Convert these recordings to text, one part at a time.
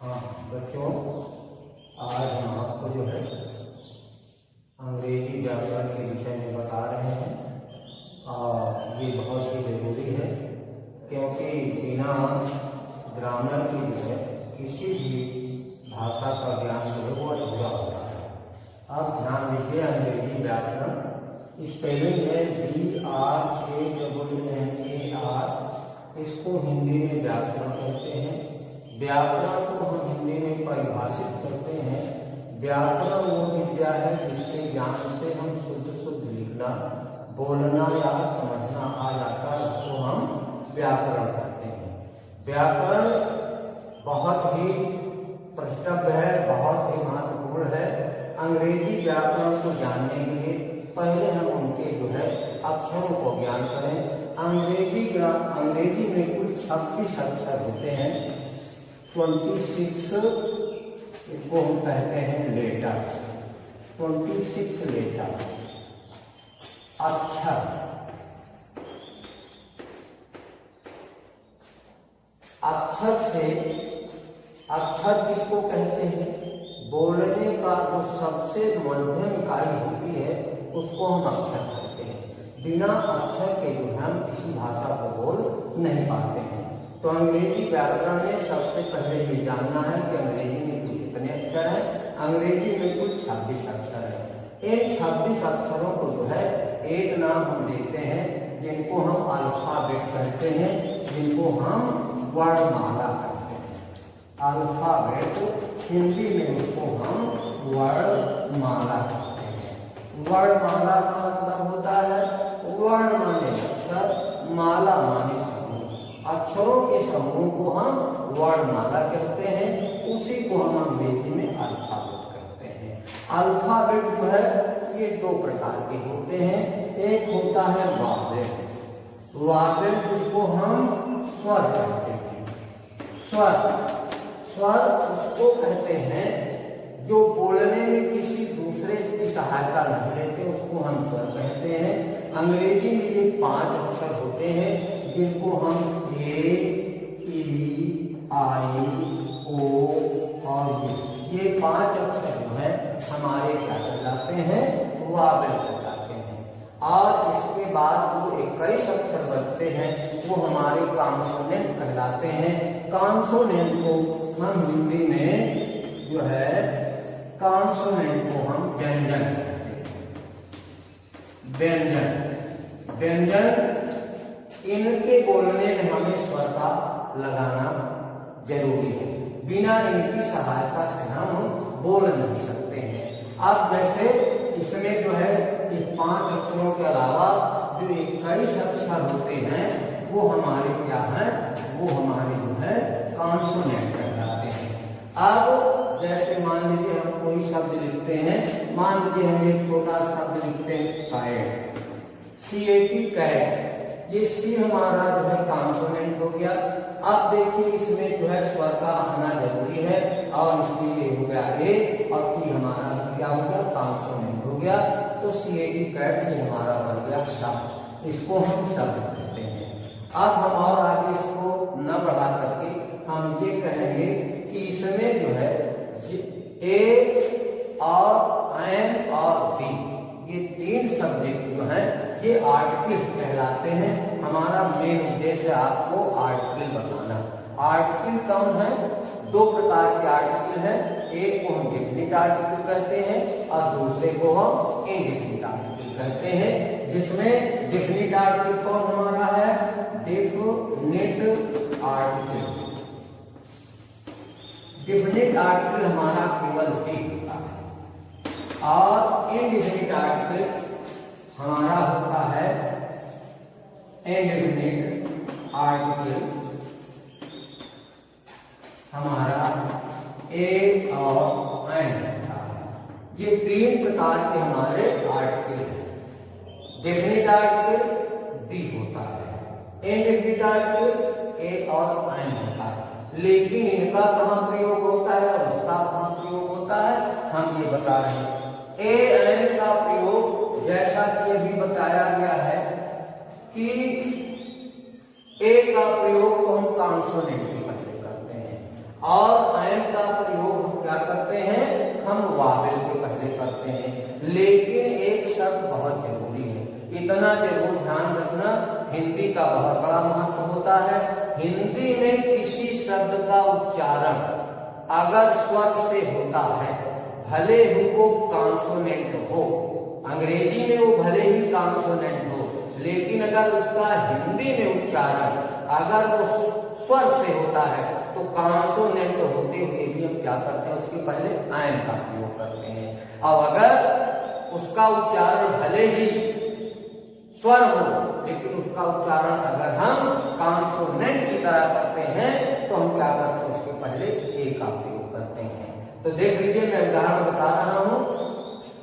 हाँ बच्चों, आज हम आपको जो है अंग्रेजी व्याकरण के विषय में बता रहे हैं और ये बहुत ही जरूरी है क्योंकि बिना ग्रामर के जो है किसी भी भाषा का ज्ञान जो है वो अधूरा होता है। अब ध्यान दीजिए, अंग्रेजी व्याकरण स्पेलिंग है VRANNAR, इसको हिंदी में व्याकरण कहते हैं। व्याकरण को हम हिंदी में परिभाषित करते हैं। व्याकरण वो विद्या है जिसके ज्ञान से हम शुद्ध शुद्ध लिखना, बोलना या समझना आ जाता है, उसको हम व्याकरण कहते हैं। व्याकरण बहुत ही प्रष्टव्य है, बहुत ही महत्वपूर्ण है। अंग्रेजी व्याकरण को जानने के लिए पहले हम उनके जो है अक्षरों को ज्ञान करें। अंग्रेजी में कुल 26 अक्षर होते हैं, 26, इसको हम कहते हैं लेटर्स, 26 लेटर अक्षर। अक्षर किसको कहते हैं? बोलने का जो सबसे मध्यम इकाई होती है उसको हम अक्षर कहते हैं। बिना अक्षर के जो हम किसी भाषा को बोल नहीं पाते हैं। तो अंग्रेजी व्याकरण में सबसे पहले ये जानना है कि अंग्रेजी में कुल कितने अक्षर हैं। अंग्रेजी में कुल 26 अक्षर है। इन 26 अक्षरों को जो है एक नाम हम देते हैं जिनको हम अल्फाबेट कहते हैं, जिनको हम वर्णमाला कहते हैं। अल्फाबेट हिंदी में उसको हम वर्णमाला कहते हैं। वर्णमाला का मतलब होता है वर्ण माने अक्षर, माला माने समूह। अक्षरों के समूह को हम वर्णमाला कहते हैं, उसी को हम अंग्रेजी में अल्फाबेट कहते हैं। अल्फाबेट जो है ये 2 प्रकार के होते हैं। एक होता है वावेल, जिसको हम स्वर कहते हैं। स्वर उसको कहते हैं जो बोलने में किसी दूसरे की सहायता नहीं लेते, उसको हम स्वर कहते हैं। अंग्रेजी में ये 5 अक्षर होते हैं जिनको हम A, E, I, O और ये 5 अक्षर जो है हमारे क्या कहलाते हैं? वावेल कहलाते हैं। और इसके बाद जो 21 अक्षर बचते हैं वो हमारे कॉन्सोनेंट कहलाते हैं। कॉन्सोनेंट को हम हिंदी में जो है कॉन्सोनेंट को हम व्यंजन कहते हैं। व्यंजन इनके बोलने में हमें स्वर का लगाना जरूरी है। बिना इनकी सहायता से हम बोल नहीं सकते हैं। अब जैसे इसमें जो है इस 5 अक्षरों के अलावा जो 21 अक्षर होते हैं वो हमारे क्या है? वो हमारे जो है कॉन्सोनेंट कहलाते हैं। अब जैसे मान लीजिए हम कोई शब्द लिखते हैं, मान लीजिए हम एक छोटा शब्द लिखते हैं कैट, CAT कैट, ये C हमारा जो है कॉन्सोनेंट हो गया। अब देखिए इसमें जो है स्वर का आना जरूरी है और इसलिए हो गया A और T हमारा क्या हो गया? कॉन्सोनेंट हो गया। तो CAT कैट ये हमारा बन गया शब्द, इसको हम शब्द कहते हैं। अब हम और आगे इसको न बढ़ा करके हम ये कहेंगे कि इसमें जो है A और N और D ये 3 सब्जेक्ट जो है ये आर्टिकल्स कहलाते हैं। हमारा मेन उद्देश्य है आपको आर्टिकल बताना। आर्टिकल कौन है? 2 प्रकार के आर्टिकल हैं। एक को हम डेफिनिट आर्टिकल कहते हैं और दूसरे को हम इनडेफिनिट आर्टिकल कहते हैं। जिसमें डेफिनिट आर्टिकल कौन हमारा है? Definite article. डेफिनिट आर्टिकल हमारा केवल एक होता है और इनडेफिनिट आर्टिकल हमारा होता है इनडेफिनिट आर्टिकल हमारा A और N होता है। ये 3 प्रकार के हमारे आर्टिकल हैं। डेफिनिट आर्टिकल D होता है, इनडेफिनिट आर्टिकल A और N होता है। लेकिन इनका कहाँ प्रयोग होता है और उसका कहाँ प्रयोग होता है हम ये बता रहे हैं। A, N का प्रयोग जैसा कि अभी बताया गया है कि A का प्रयोग तो हम कॉन्सोनेंट के पहले करते हैं और ऐन का प्रयोग हम क्या करते हैं, हम वावेल के पहले करते हैं। लेकिन एक शब्द बहुत जरूरी है, इतना जरूर ध्यान रखना, हिंदी का बहुत बड़ा महत्व होता है। हिंदी में किसी शब्द का उच्चारण अगर स्वर से होता है, भले ही वो कॉन्सोनेंट हो, अंग्रेजी में वो भले ही कॉन्सोनेंट हो, लेकिन अगर उसका हिंदी में उच्चारण अगर वो स्वर से होता है तो कॉन्सोनेंट होते हुए भी हम क्या करते हैं, उसके पहले ऐन का प्रयोग करते हैं। अब अगर उसका उच्चारण भले ही स्वर हो, लेकिन उसका उच्चारण अगर हम कॉन्सोनेंट की तरह करते हैं तो हम क्या करते हैं, उसके पहले ए का प्रयोग करते हैं। तो देख लीजिए, मैं उदाहरण बता रहा हूं।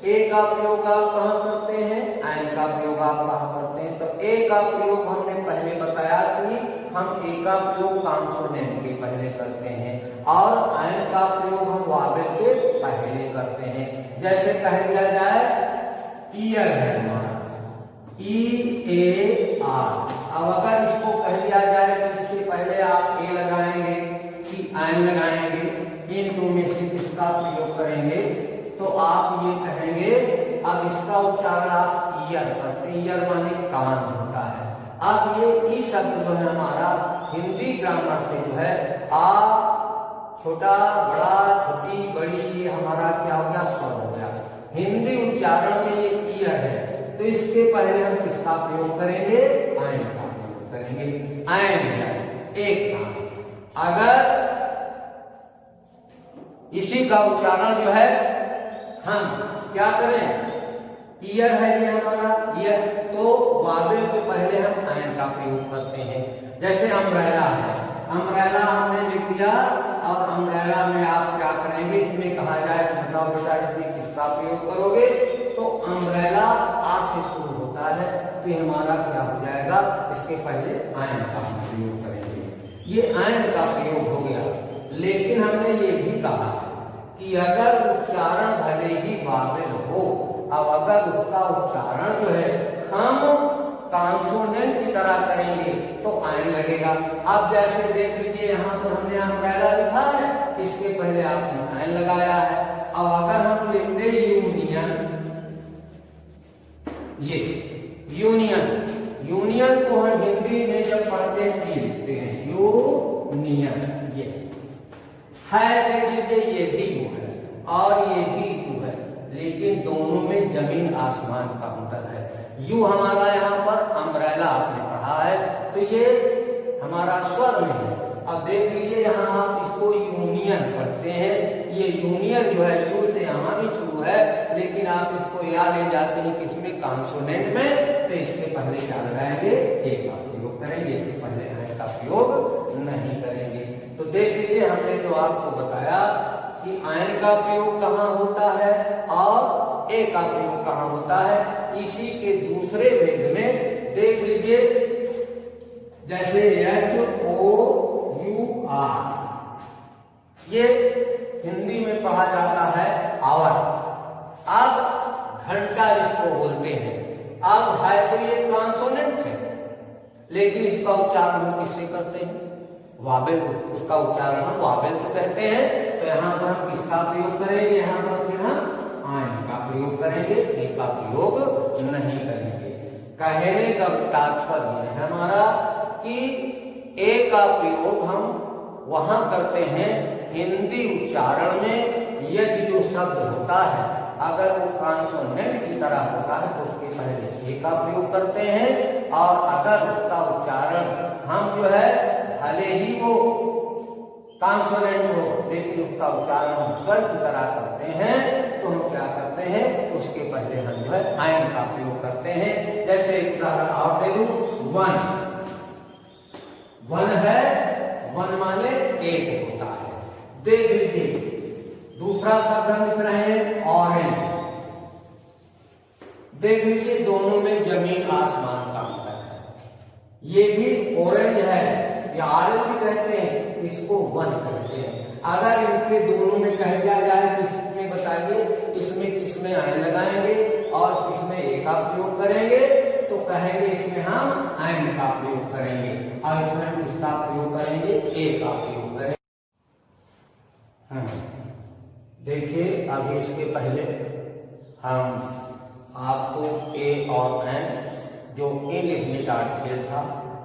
ए का प्रयोग आप कहां करते हैं, ऐन का प्रयोग आप कहां करते हैं। तो ए का प्रयोग हमने पहले बताया कि हम ए का प्रयोग कॉन्सोनेंट के पहले करते हैं और ऐन का प्रयोग हम वावेल के पहले करते हैं। जैसे कह दिया जाए ईयर है हमारा, EAR। अब अगर इसको कह दिया जाए तो इससे पहले आप ए लगाएंगे कि ऐन लगाएंगे, इन दो में से किसका प्रयोग करेंगे, तो आप ये कहेंगे। अब इसका उच्चारण आप ईयर करते हैं, ईयर माने कान होता है। अब ये ई शब्द जो है हमारा हिंदी ग्रामर से जो है आ, छोटा बड़ा, छोटी बड़ी, ये हमारा क्या हो गया, स्वर हो गया। हिंदी उच्चारण में ये ईयर है, तो इसके पहले हम किसका प्रयोग करेंगे, ऐन का प्रयोग करेंगे। ऐन है एक नाम। अगर इसी का उच्चारण जो है हम क्या करें, ईयर है ये हमारा ईयर, तो वावेल के पहले हम ऐन का प्रयोग करते हैं। जैसे अम्ब्रेला है, अम्ब्रेला हमने लिख दिया और अम्ब्रेला में आप क्या करेंगे, इसमें कहा जाए बताओ बेटा इसमें किसका प्रयोग करोगे, तो अम्ब्रेला आ से शुरू होता है, तो ये हमारा क्या हो जाएगा, इसके पहले ऐन का प्रयोग करेंगे। ये ऐन का प्रयोग हो गया। लेकिन हमने ये भी कहा कि अगर उच्चारण भले ही वावेल हो, अब अगर उसका उच्चारण जो है हम कॉन्सोनेंट की तरह करेंगे तो ऐन लगेगा। अब जैसे देख लीजिए, यहाँ पर हमने अम्ब्रेला लिखा है, इसके पहले आपने ऐन लगाया है। अब अगर हम लिखते यूनियन, ये यूनियन को हम हिंदी में जब पढ़ते हैं ये लिखते हैं यूनियन। ये है, देख लीजिए ये भी यू है और ये भी यू है, लेकिन दोनों में जमीन आसमान का अंतर है। यू हमारा यहाँ पर अम्ब्रेला आपने पढ़ा है, तो ये हमारा स्वर में है। अब देख लीजिए यहाँ आप इसको यूनियन पढ़ते हैं, ये यूनियन जो है यू से यहाँ भी शुरू है, लेकिन आप इसको या ले जाते हैं किसमें, कॉन्सोनेंट में, तो इसके पहले क्या लगाएंगे, ए का प्रयोग करेंगे, इसके पहले ऐन का प्रयोग नहीं करेंगे। तो देख लीजिए, हमने जो आपको बताया कि ऐन का प्रयोग कहाँ होता है और ए का प्रयोग कहाँ होता है। इसी के दूसरे भेद में देख लीजिए, जैसे HOUR, ये हिंदी में पढ़ा जाता है आवर। अब घंटा इसको बोलते हैं। अब है तो ये कॉन्सोनेंट है, लेकिन इसका उच्चारण हम किससे करते हैं, वावेल। उसका उच्चारण हम वावेल को कहते हैं। तो यहाँ पर हम किसका प्रयोग करेंगे, यहाँ पर फिर हम ऐन का प्रयोग करेंगे, ए का प्रयोग नहीं करेंगे। कहने का तात्पर्य है हमारा कि ए का प्रयोग हम वहां करते हैं हिंदी उच्चारण में, यदि जो शब्द होता है अगर वो कॉन्सोनेंट की तरह होता है तो उसके पहले ए का प्रयोग करते हैं, और अगर उसका उच्चारण हम जो है भले ही वो कॉन्सोनेंट हो, लेकिन उसका उच्चारण हम स्वर की तरह करते हैं, तो हम क्या करते हैं, उसके पहले हम जो है ऐन का प्रयोग करते हैं। जैसे एक उदाहरण और दे दूं, वन। वन है, वन माने एक होता है। देख लीजिए, दूसरा शब्द हम लिख रहे हैं ऑरेंज। देख लीजिए, दोनों में जमीन आसमान का अंतर है। ये भी ऑरेंज है, या ऑरेंज कहते हैं, इसको वन कहते हैं। अगर इनके दोनों में कह दिया जाए तो इसमें बताइए, इसमें किसमें ऐन लगाएंगे और किसमें ए का प्रयोग करेंगे, तो कहेंगे इसमें हम ऐन का प्रयोग करेंगे, और इसमें हम किसका प्रयोग करेंगे, ए का प्रयोग करेंगे। देखिए, अभी इसके पहले हम आपको ए और एन जो इनडेफिनिट आर्टिकल था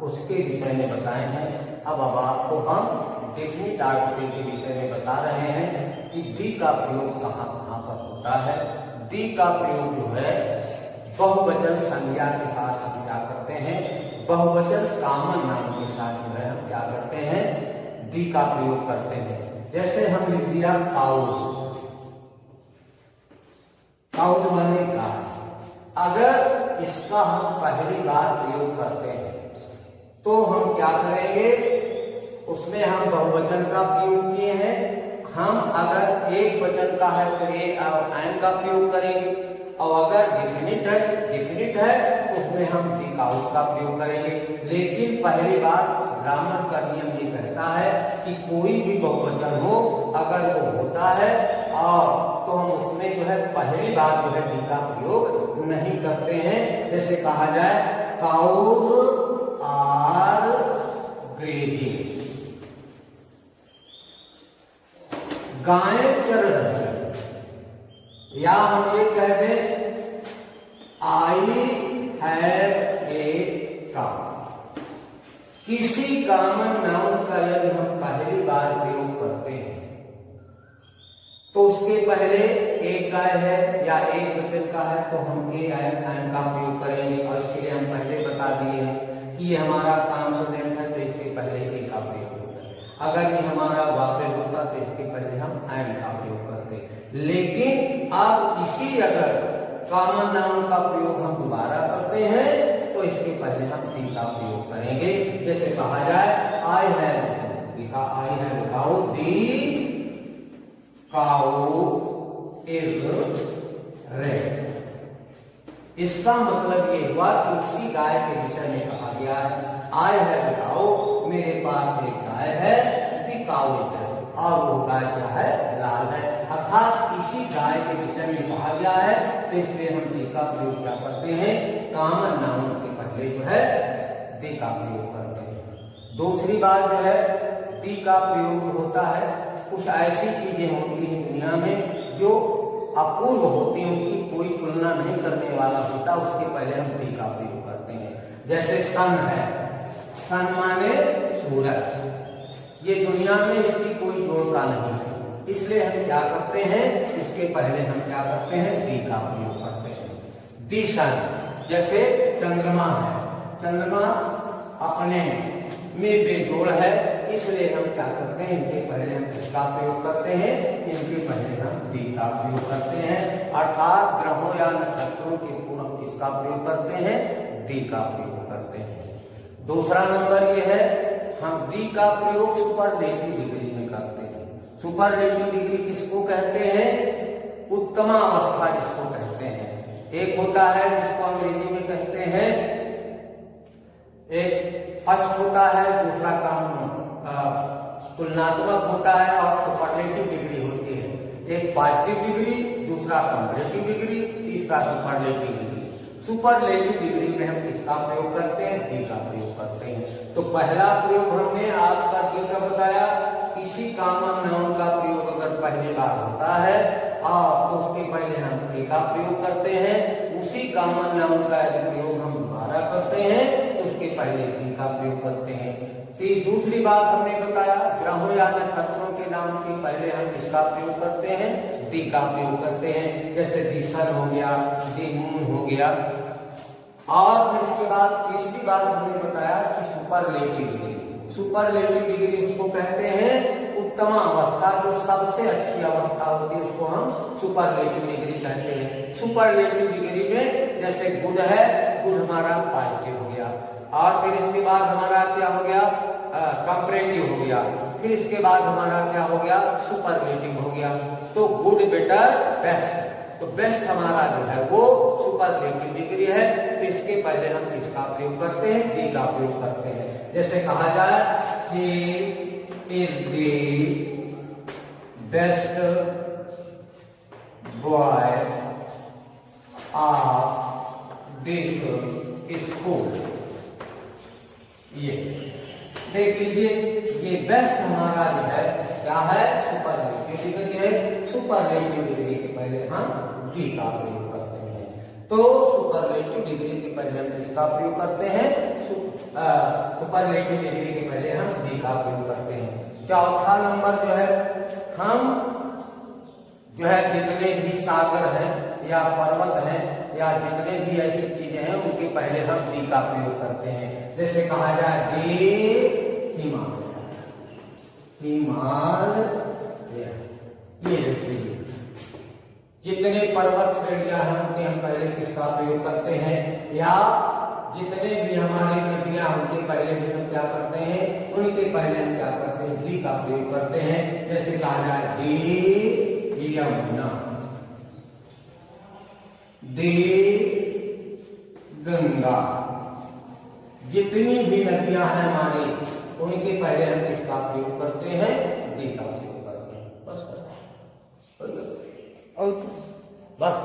उसके विषय में बताए हैं। अब आपको हम डेफिनिट आर्टिकल के विषय में बता रहे हैं कि दी का प्रयोग कहाँ कहाँ पर होता है। दी का प्रयोग जो है बहुवचन संज्ञा के साथ हम क्या करते हैं, बहुवचन कॉमन नाम के साथ जो है हम क्या करते हैं, दी का प्रयोग करते हैं। जैसे हम लिख दिया काउस, काउस माने गाय। अगर इसका हम पहली बार प्रयोग करते हैं तो हम क्या करेंगे, उसमें हम बहुवचन का प्रयोग किए हैं। हम अगर एक वचन का है तो ए और एन का प्रयोग करेंगे, और अगर डेफिनिट है तो उसमें हम दी काउस का प्रयोग करेंगे। लेकिन पहली बार ग्रामर का नियम ये कहता है कि कोई भी बहुवचन हो अगर वो होता है और तो हम उसमें जो है पहली बार जो है दी का प्रयोग नहीं करते हैं। जैसे कहा जाए काउस आर ग्रेजिंग, गायें चर रही हैं। या हम ये कह दें आई हैव ए काउ। किसी कॉमन नाउन का यदि हम पहली बार प्रयोग करते हैं तो उसके पहले एक गाय है या एक वचन का है तो हम ए एन का प्रयोग करेंगे। और इसके लिए हम पहले बता दिए हैं कि ये हमारा कॉन्सोनेंट है तो इसके पहले ए का प्रयोग होता है। अगर ये हमारा वावेल होता तो इसके पहले हम एन का प्रयोग करते। लेकिन अब इसी अगर कॉमन नाउन का प्रयोग हम दोबारा करते हैं तो इसके पहले हम दी का प्रयोग करेंगे। जैसे कहा जाए I have cow, the cow is red. इसका मतलब ये हुआ कि उसी गाय के विषय में कहा गया है आई हैव काउ, मेरे पास एक गाय है, दी काउ इज रेड, और वो गाय क्या है, लाल है। अर्थात इसी गाय के विषय में कहा गया है तो इसलिए हम दी का प्रयोग क्या करते हैं, कॉमन नाउन के पहले जो है दी का प्रयोग करते हैं। दूसरी बात जो है दी का प्रयोग होता है, कुछ ऐसी चीजें होती हैं दुनिया में जो अपूर्व होती हैं, उनकी कोई तुलना नहीं करने वाला होता, उसके पहले हम दी का प्रयोग करते हैं। जैसे सन है, सन माने सूरज, ये दुनिया में इसकी कोई जोड़ता नहीं है, इसलिए हम क्या करते हैं, इसके पहले हम क्या करते हैं, दी का प्रयोग करते हैं। दी सन, जैसे चंद्रमा है, चंद्रमा अपने में बेजोड़ है, इसलिए हम क्या करते हैं, इनके पहले हम किसका प्रयोग करते हैं, इनके पहले हम दी का प्रयोग करते हैं। अर्थात ग्रहों या नक्षत्रों के पूर्व हम किसका प्रयोग करते हैं, दी का प्रयोग करते हैं। दूसरा नंबर ये है, हम दी का प्रयोग सुपरलेटिव डिग्री में करते हैं। सुपरलेटिव डिग्री किसको कहते हैं, उत्तम अवस्था जिसको कहते हैं। एक होता है जिसको अंग्रेजी में कहते हैं, एक फर्स्ट होता है, दूसरा काम तुलनात्मक होता है और सुपरलेटिव डिग्री होती है। एक पॉजिटिव डिग्री, दूसरा कंपैरेटिव डिग्री, तीसरा सुपरलेटिव डिग्री। सुपरलेटिव डिग्री में हम किसका प्रयोग करते हैं, दी का प्रयोग करते हैं। तो पहला प्रयोग हमने आपका दी का बताया, किसी कॉमन नाउन का प्रयोग अगर पहली बार होता है और तो उसके पहले हम ए का प्रयोग करते हैं, उसी कॉमन नाउन का यदि प्रयोग हम दोबारा करते हैं तो उसके पहले दी का प्रयोग करते हैं। दूसरी बात हमने बताया, ग्रहों या नक्षत्रों के नाम के पहले हम इसका प्रयोग करते हैं, दी का प्रयोग करते हैं। जैसे दी सन हो गया, दी मून हो गया। और फिर इसके बाद तीसरी बात हमने बताया कि सुपरलेटिव डिग्री। सुपरलेटिव डिग्री उसको कहते हैं उत्तम अवस्था, जो सबसे अच्छी अवस्था होती है उसको हम सुपरलेटिव डिग्री कहते हैं। सुपरलेटिव डिग्री में जैसे गुड है, गुड हमारा पॉजिटिव हो गया, और फिर इसके बाद हमारा क्या हो गया, कंपैरेटिव हो गया, फिर इसके बाद हमारा क्या हो गया, सुपरलेटिव हो गया। तो गुड, बेटर, बेस्ट, तो बेस्ट हमारा जो है वो सुपरलेटिव डिग्री है। तो इसके पहले हम किसका प्रयोग करते हैं, दी का प्रयोग करते हैं। जैसे कहा जाए he is the best boy of this school. ये देख लीजिए, ये बेस्ट हमारा जो है क्या है, सुपरलेटिव सुपरलेटिव डिग्री के पहले हम दी का प्रयोग करते हैं। तो सुपरलेटिव डिग्री के पहले हम किसका प्रयोग करते हैं? सुपरलेटिव डिग्री के पहले हम दी का प्रयोग करते हैं। चौथा नंबर जो है, हम जो है जितने भी सागर हैं या पर्वत हैं या जितने भी ऐसी चीजें हैं उनके पहले हम दी का प्रयोग करते हैं। जैसे कहा जाए दे हिमालय, हिमालय, ये देखिए जितने पर्वत श्रेणियां हैं उनके हम पहले किसका प्रयोग करते हैं, या जितने भी हमारी नदियां उनके पहले भी हम क्या करते हैं, उनके पहले हम क्या करते हैं, दी का प्रयोग करते हैं। जैसे कहा जाए दे यमुना, दे गंगा, जितनी भी नदियां हैं हमारी उनके पहले हम किसका प्रयोग करते हैं, दी का प्रयोग करते हैं। बस